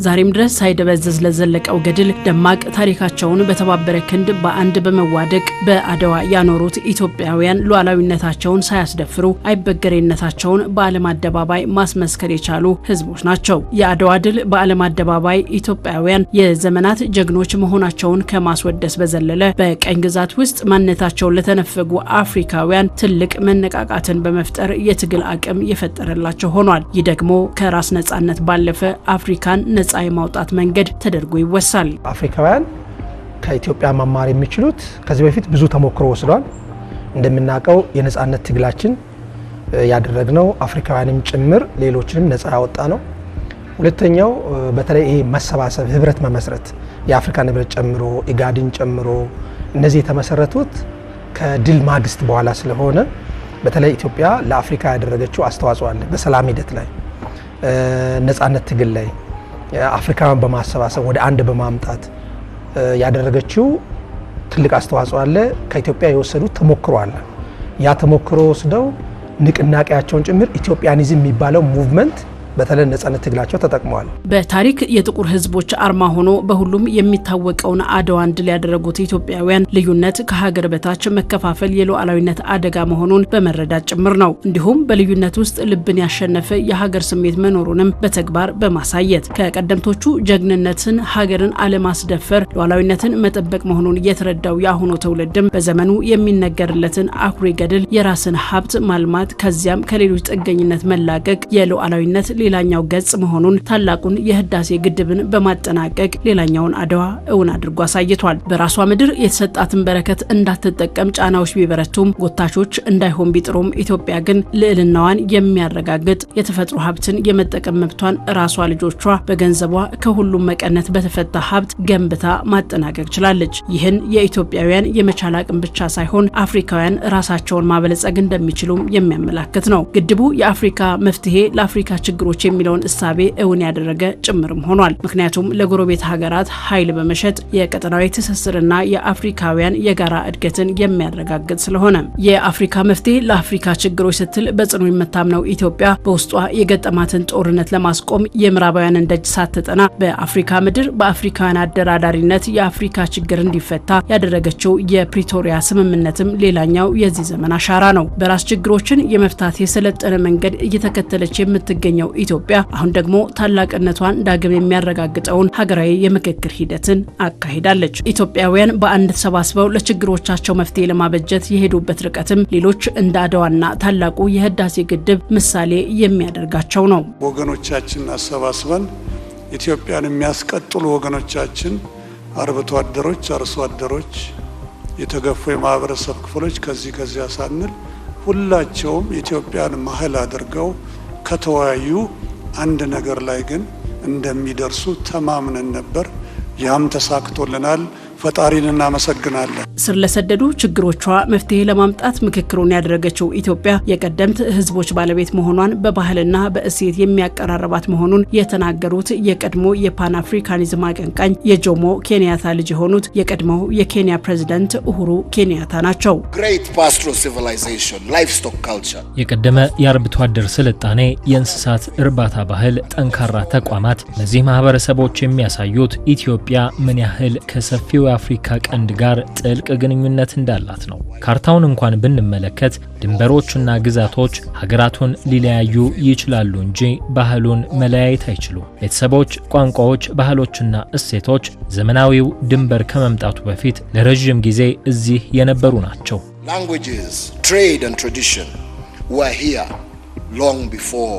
ዛሬም ድረስ ሳይደበዘዝ ለዘለቀው ገድል ደማቅ ታሪካቸውን በተባበረ ክንድ በአንድ በመዋደቅ በአድዋ ያኖሩት ኢትዮጵያውያን ሉዓላዊነታቸውን ሳያስደፍሩ አይበገሬነታቸውን በዓለም አደባባይ ማስመስከር የቻሉ ህዝቦች ናቸው። የአድዋ ድል በዓለም አደባባይ ኢትዮጵያውያን የዘመናት ጀግኖች መሆናቸውን ከማስወደስ በዘለለ በቀኝ ግዛት ውስጥ ማንነታቸውን ለተነፈጉ አፍሪካውያን ትልቅ መነቃቃትን በመፍጠር የትግል አቅም የፈጠረላቸው ሆኗል። ይህ ደግሞ ከራስ ነጻነት ባለፈ አፍሪካን ነጻ የማውጣት መንገድ ተደርጎ ይወሳል። አፍሪካውያን ከኢትዮጵያ መማር የሚችሉት ከዚህ በፊት ብዙ ተሞክሮ ወስደዋል። እንደምናውቀው የነጻነት ትግላችን ያደረግነው አፍሪካውያንም ጭምር ሌሎችንም ነጻ ያወጣ ነው። ሁለተኛው በተለይ ይሄ መሰባሰብ ህብረት መመስረት የአፍሪካን ህብረት ጨምሮ ኢጋድን ጨምሮ እነዚህ የተመሰረቱት ከድል ማግስት በኋላ ስለሆነ በተለይ ኢትዮጵያ ለአፍሪካ ያደረገችው አስተዋጽኦ አለ። በሰላም ሂደት ላይ ነጻነት ትግል ላይ አፍሪካን በማሰባሰብ ወደ አንድ በማምጣት ያደረገችው ትልቅ አስተዋጽኦ አለ። ከኢትዮጵያ የወሰዱት ተሞክሮ አለ። ያ ተሞክሮ ወስደው ንቅናቄያቸውን ጭምር ኢትዮጵያኒዝም የሚባለው ሙቭመንት በተለይ ነጻነት ትግላቸው ተጠቅመዋል። በታሪክ የጥቁር ህዝቦች አርማ ሆኖ በሁሉም የሚታወቀውን አድዋን ድል ያደረጉት ኢትዮጵያውያን ልዩነት ከሀገር በታች መከፋፈል የሉዓላዊነት አደጋ መሆኑን በመረዳት ጭምር ነው። እንዲሁም በልዩነት ውስጥ ልብን ያሸነፈ የሀገር ስሜት መኖሩንም በተግባር በማሳየት ከቀደምቶቹ ጀግንነትን ሀገርን አለማስደፈር ሉዓላዊነትን መጠበቅ መሆኑን የተረዳው የአሁኑ ትውልድም በዘመኑ የሚነገርለትን አኩሪ ገድል የራስን ሀብት ማልማት ከዚያም ከሌሎች ጥገኝነት መላቀቅ የሉዓላዊነት ሌላኛው ገጽ መሆኑን ታላቁን የህዳሴ ግድብን በማጠናቀቅ ሌላኛውን አድዋ እውን አድርጎ አሳይቷል። በራሷ ምድር የተሰጣትን በረከት እንዳትጠቀም ጫናዎች ቢበረቱም ጎታቾች እንዳይሆን ቢጥሩም ኢትዮጵያ ግን ልዕልናዋን የሚያረጋግጥ የተፈጥሮ ሀብትን የመጠቀም መብቷን ራሷ ልጆቿ በገንዘቧ ከሁሉም መቀነት በተፈታ ሀብት ገንብታ ማጠናቀቅ ችላለች። ይህን የኢትዮጵያውያን የመቻል አቅም ብቻ ሳይሆን አፍሪካውያን ራሳቸውን ማበለጸግ እንደሚችሉም የሚያመላክት ነው። ግድቡ የአፍሪካ መፍትሄ ለአፍሪካ ችግሮች የሚለውን እሳቤ እውን ያደረገ ጭምርም ሆኗል። ምክንያቱም ለጎረቤት ሀገራት ኃይል በመሸጥ የቀጠናዊ ትስስርና የአፍሪካውያን የጋራ እድገትን የሚያረጋግጥ ስለሆነ የአፍሪካ መፍትሄ ለአፍሪካ ችግሮች ስትል በጽኑ የምታምነው ኢትዮጵያ በውስጧ የገጠማትን ጦርነት ለማስቆም የምዕራባውያንን ደጅ ሳትጠና በአፍሪካ ምድር በአፍሪካውያን አደራዳሪነት የአፍሪካ ችግር እንዲፈታ ያደረገችው የፕሪቶሪያ ስምምነትም ሌላኛው የዚህ ዘመን አሻራ ነው። በራስ ችግሮችን የመፍታት የሰለጠነ መንገድ እየተከተለች የምትገኘው ኢትዮጵያ አሁን ደግሞ ታላቅነቷን ዳግም የሚያረጋግጠውን ሀገራዊ የምክክር ሂደትን አካሂዳለች። ኢትዮጵያውያን በአንድ ተሰባስበው ለችግሮቻቸው መፍትሄ ለማበጀት የሄዱበት ርቀትም ሌሎች እንደ አድዋና ታላቁ የህዳሴ ግድብ ምሳሌ የሚያደርጋቸው ነው። ወገኖቻችን አሰባስበን ኢትዮጵያን የሚያስቀጥሉ ወገኖቻችን አርብቶ አደሮች፣ አርሶ አደሮች፣ የተገፉ የማህበረሰብ ክፍሎች ከዚያ ሳንል ሁላቸውም ኢትዮጵያን ማህል አድርገው ከተወያዩ አንድ ነገር ላይ ግን እንደሚደርሱ ተማምነን ነበር። ያም ተሳክቶልናል። ፈጣሪን እናመሰግናለን። ስር ለሰደዱ ችግሮቿ መፍትሄ ለማምጣት ምክክሩን ያደረገችው ኢትዮጵያ የቀደምት ህዝቦች ባለቤት መሆኗን በባህልና በእሴት የሚያቀራረባት መሆኑን የተናገሩት የቀድሞ የፓን አፍሪካኒዝም አቀንቃኝ የጆሞ ኬንያታ ልጅ የሆኑት የቀድሞው የኬንያ ፕሬዝዳንት ኡሁሩ ኬንያታ ናቸው። የቀደመ የአርብቶ አደር ስልጣኔ፣ የእንስሳት እርባታ ባህል፣ ጠንካራ ተቋማት እነዚህ ማህበረሰቦች የሚያሳዩት ኢትዮጵያ ምን ያህል ከሰፊው የአፍሪካ ቀንድ ጋር ጥልቅ ግንኙነት እንዳላት ነው። ካርታውን እንኳን ብንመለከት ድንበሮችና ግዛቶች ሀገራቱን ሊለያዩ ይችላሉ እንጂ ባህሉን መለያየት አይችሉም። ቤተሰቦች፣ ቋንቋዎች፣ ባህሎችና እሴቶች ዘመናዊው ድንበር ከመምጣቱ በፊት ለረጅም ጊዜ እዚህ የነበሩ ናቸው። Languages, trade and tradition were here long before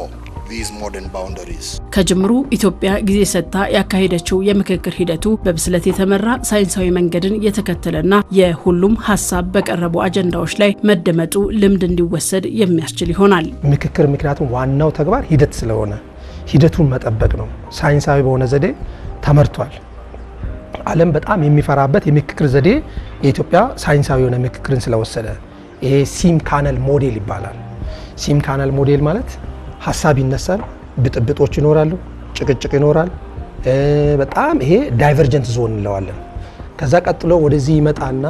these modern boundaries. ከጅምሩ ኢትዮጵያ ጊዜ ሰጥታ ያካሄደችው የምክክር ሂደቱ በብስለት የተመራ ሳይንሳዊ መንገድን የተከተለና የሁሉም ሐሳብ በቀረቡ አጀንዳዎች ላይ መደመጡ ልምድ እንዲወሰድ የሚያስችል ይሆናል። ምክክር ምክንያቱም ዋናው ተግባር ሂደት ስለሆነ ሂደቱን መጠበቅ ነው። ሳይንሳዊ በሆነ ዘዴ ተመርቷል። ዓለም በጣም የሚፈራበት የምክክር ዘዴ የኢትዮጵያ ሳይንሳዊ የሆነ ምክክርን ስለወሰደ ይሄ ሲም ካናል ሞዴል ይባላል። ሲም ካናል ሞዴል ማለት ሐሳብ ይነሳል፣ ብጥብጦች ይኖራሉ፣ ጭቅጭቅ ይኖራል። በጣም ይሄ ዳይቨርጀንት ዞን እንለዋለን። ከዛ ቀጥሎ ወደዚህ ይመጣና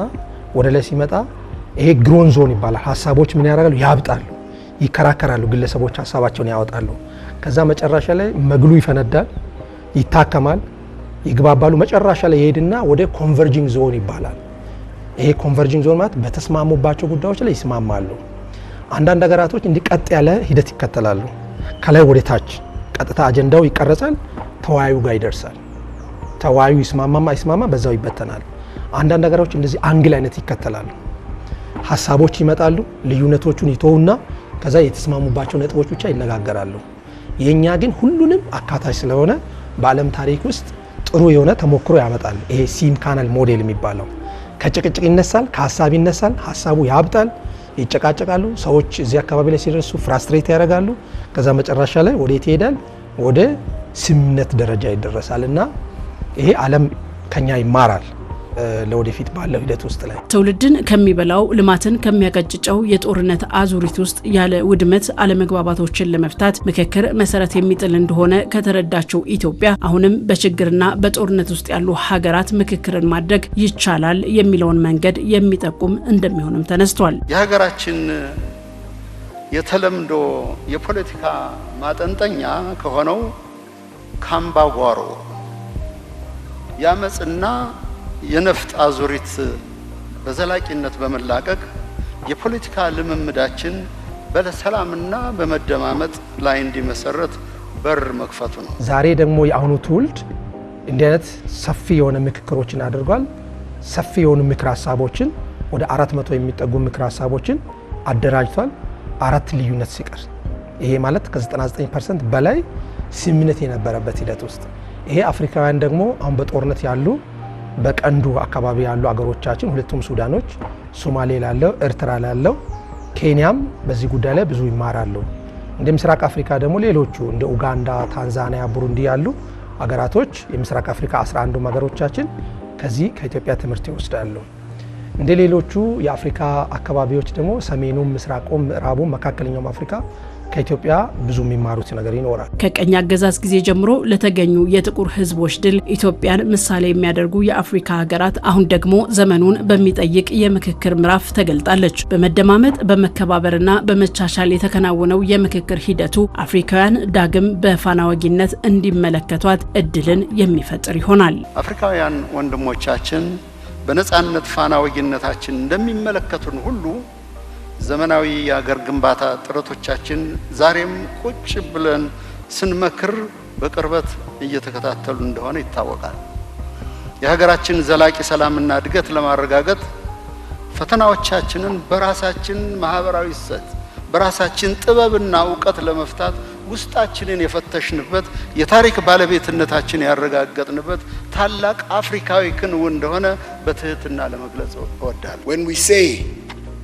ወደ ላይ ሲመጣ ይሄ ግሮን ዞን ይባላል። ሐሳቦች ምን ያደርጋሉ? ያብጣሉ፣ ይከራከራሉ፣ ግለሰቦች ሐሳባቸውን ያወጣሉ። ከዛ መጨረሻ ላይ መግሉ ይፈነዳል። ይታከማል፣ ይግባባሉ። መጨረሻ ላይ ይሄድና ወደ ኮንቨርጂንግ ዞን ይባላል። ይሄ ኮንቨርጂንግ ዞን ማለት በተስማሙባቸው ጉዳዮች ላይ ይስማማሉ። አንዳንድ ሀገራቶች እንዲቀጥ ያለ ሂደት ይከተላሉ። ከላይ ወደ ታች ቀጥታ አጀንዳው ይቀረጻል፣ ተወያዩ ጋር ይደርሳል። ተወያዩ ይስማማማ አይስማማ በዛው ይበተናል። አንዳንድ ሀገሮች እንደዚህ አንግል አይነት ይከተላሉ። ሀሳቦች ይመጣሉ፣ ልዩነቶቹን ይተውና ከዛ የተስማሙባቸው ነጥቦች ብቻ ይነጋገራሉ። የኛ ግን ሁሉንም አካታች ስለሆነ በዓለም ታሪክ ውስጥ ጥሩ የሆነ ተሞክሮ ያመጣል። ይሄ ሲም ካናል ሞዴል የሚባለው ከጭቅጭቅ ይነሳል፣ ከሀሳብ ይነሳል፣ ሀሳቡ ያብጣል፣ ይጨቃጨቃሉ። ሰዎች እዚህ አካባቢ ላይ ሲደርሱ ፍራስትሬት ያደርጋሉ። ከዛ መጨረሻ ላይ ወዴት ይሄዳል? ወደ ስምምነት ደረጃ ይደረሳል። እና ይሄ ዓለም ከኛ ይማራል ለወደፊት ባለው ሂደት ውስጥ ላይ ትውልድን ከሚበላው ልማትን ከሚያቀጭጨው የጦርነት አዙሪት ውስጥ ያለ ውድመት አለመግባባቶችን ለመፍታት ምክክር መሰረት የሚጥል እንደሆነ ከተረዳችው ኢትዮጵያ አሁንም በችግርና በጦርነት ውስጥ ያሉ ሀገራት ምክክርን ማድረግ ይቻላል የሚለውን መንገድ የሚጠቁም እንደሚሆንም ተነስቷል። የሀገራችን የተለምዶ የፖለቲካ ማጠንጠኛ ከሆነው ካምባጓሮ ያመጽና የነፍጥ አዙሪት በዘላቂነት በመላቀቅ የፖለቲካ ልምምዳችን በሰላምና በመደማመጥ ላይ እንዲመሰረት በር መክፈቱ ነው። ዛሬ ደግሞ የአሁኑ ትውልድ እንዲህ አይነት ሰፊ የሆነ ምክክሮችን አድርጓል። ሰፊ የሆኑ ምክር ሀሳቦችን ወደ 400 የሚጠጉ ምክር ሀሳቦችን አደራጅቷል። 4 ልዩነት ሲቀር ይሄ ማለት ከ99% በላይ ስምምነት የነበረበት ሂደት ውስጥ ይሄ አፍሪካውያን ደግሞ አሁን በጦርነት ያሉ በቀንዱ አካባቢ ያሉ አገሮቻችን ሁለቱም ሱዳኖች፣ ሶማሌ ላለው፣ ኤርትራ ላለው፣ ኬንያም በዚህ ጉዳይ ላይ ብዙ ይማራሉ። እንደ ምስራቅ አፍሪካ ደግሞ ሌሎቹ እንደ ኡጋንዳ፣ ታንዛኒያ፣ ቡሩንዲ ያሉ አገራቶች የምስራቅ አፍሪካ 11 ሀገሮቻችን ከዚህ ከኢትዮጵያ ትምህርት ይወስዳሉ። እንደ ሌሎቹ የአፍሪካ አካባቢዎች ደግሞ ሰሜኑም፣ ምስራቁም፣ ምዕራቡም፣ መካከለኛውም አፍሪካ ከኢትዮጵያ ብዙ የሚማሩት ነገር ይኖራል። ከቀኝ አገዛዝ ጊዜ ጀምሮ ለተገኙ የጥቁር ሕዝቦች ድል ኢትዮጵያን ምሳሌ የሚያደርጉ የአፍሪካ ሀገራት አሁን ደግሞ ዘመኑን በሚጠይቅ የምክክር ምዕራፍ ተገልጣለች። በመደማመጥ በመከባበርና በመቻቻል የተከናወነው የምክክር ሂደቱ አፍሪካውያን ዳግም በፋና ወጊነት እንዲመለከቷት እድልን የሚፈጥር ይሆናል። አፍሪካውያን ወንድሞቻችን በነጻነት ፋና ወጊነታችን እንደሚመለከቱን ሁሉ ዘመናዊ የሀገር ግንባታ ጥረቶቻችን ዛሬም ቁጭ ብለን ስንመክር በቅርበት እየተከታተሉ እንደሆነ ይታወቃል። የሀገራችን ዘላቂ ሰላምና እድገት ለማረጋገጥ ፈተናዎቻችንን በራሳችን ማህበራዊ እሴት በራሳችን ጥበብና ዕውቀት ለመፍታት ውስጣችንን የፈተሽንበት የታሪክ ባለቤትነታችን ያረጋገጥንበት ታላቅ አፍሪካዊ ክንውን እንደሆነ በትህትና ለመግለጽ እወዳለሁ። When we say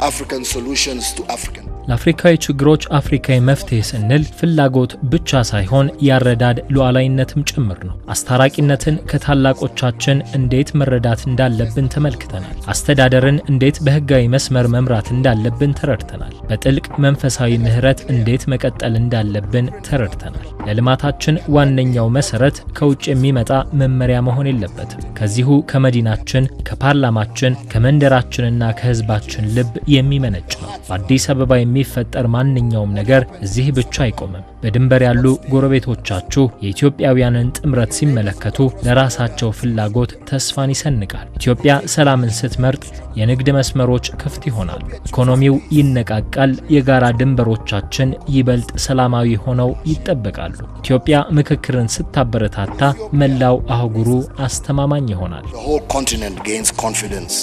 African solutions to African ለአፍሪካዊ ችግሮች አፍሪካዊ መፍትሄ ስንል ፍላጎት ብቻ ሳይሆን ያረዳድ ሉዓላዊነትም ጭምር ነው። አስታራቂነትን ከታላቆቻችን እንዴት መረዳት እንዳለብን ተመልክተናል። አስተዳደርን እንዴት በህጋዊ መስመር መምራት እንዳለብን ተረድተናል። በጥልቅ መንፈሳዊ ምህረት እንዴት መቀጠል እንዳለብን ተረድተናል። ለልማታችን ዋነኛው መሰረት ከውጭ የሚመጣ መመሪያ መሆን የለበትም። ከዚሁ ከመዲናችን፣ ከፓርላማችን፣ ከመንደራችንና ከህዝባችን ልብ የሚመነጭ ነው። በአዲስ አበባ የሚፈጠር ማንኛውም ነገር እዚህ ብቻ አይቆምም። በድንበር ያሉ ጎረቤቶቻችሁ የኢትዮጵያውያንን ጥምረት ሲመለከቱ ለራሳቸው ፍላጎት ተስፋን ይሰንቃል። ኢትዮጵያ ሰላምን ስትመርጥ የንግድ መስመሮች ክፍት ይሆናሉ፣ ኢኮኖሚው ይነቃቃል፣ የጋራ ድንበሮቻችን ይበልጥ ሰላማዊ ሆነው ይጠበቃሉ። ኢትዮጵያ ምክክርን ስታበረታታ መላው አህጉሩ አስተማማኝ ይሆናል። The whole continent gains confidence.